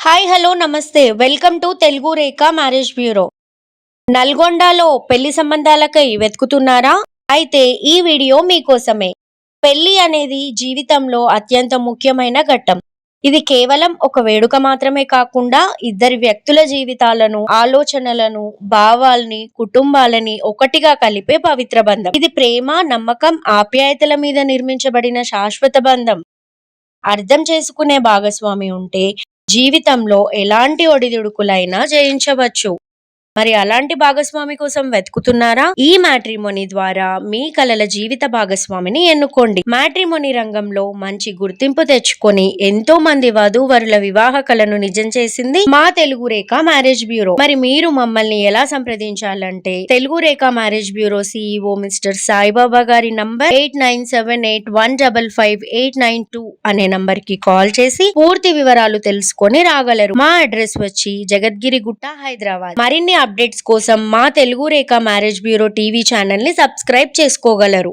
Hi hello నమస్తే welcome to Telugu Rekha marriage bureau. నల్గొండలో పెళ్లి సంబంధాలకై వెతుకుతున్నారా? అయితే ఈ వీడియో మీకోసమే. పెళ్లి అనేది జీవితంలో అత్యంత ముఖ్యమైన ఘట్టం. ఇది కేవలం ఒక వేడుక మాత్రమే కాకుండా ఇద్దరి వ్యక్తుల జీవితాలను, ఆలోచనలను, భావాల్ని, కుటుంబాలని ఒకటిగా కలిపే పవిత్ర బంధం. ఇది ప్రేమ, నమ్మకం, ఆప్యాయతల మీద నిర్మించబడిన శాశ్వత బంధం. అర్థం చేసుకునే భాగస్వామి ఉంటే జీవితంలో ఎలాంటి ఒడిదుడుకులైనా జయించవచ్చు. మరి అలాంటి భాగస్వామి కోసం వెతుకుతున్నారా? ఈ మ్యాట్రిమోనీ ద్వారా మీ కలల జీవిత భాగస్వామిని ఎన్నుకోండి. మ్యాట్రిమోనీ రంగంలో మంచి గుర్తింపు తెచ్చుకొని ఎంతో మంది వధూవరుల వివాహ కలను నిజం చేసింది మా తెలుగు రేఖ మ్యారేజ్ బ్యూరో. మరి మీరు మమ్మల్ని ఎలా సంప్రదించాలంటే Telugu Rekha marriage bureau CEO mister Saibaba గారి నంబర్ 8978155892 అనే నంబర్ కి కాల్ చేసి పూర్తి వివరాలు తెలుసుకొని రాగలరు. మా అడ్రస్ వచ్చి జగద్గిరి గుట్ట, హైదరాబాద్. మరిన్ని అప్డేట్స్ కోసం మా Telugu Rekha marriage bureau TV channel ని సబ్స్క్రైబ్ చేసుకోగలరు.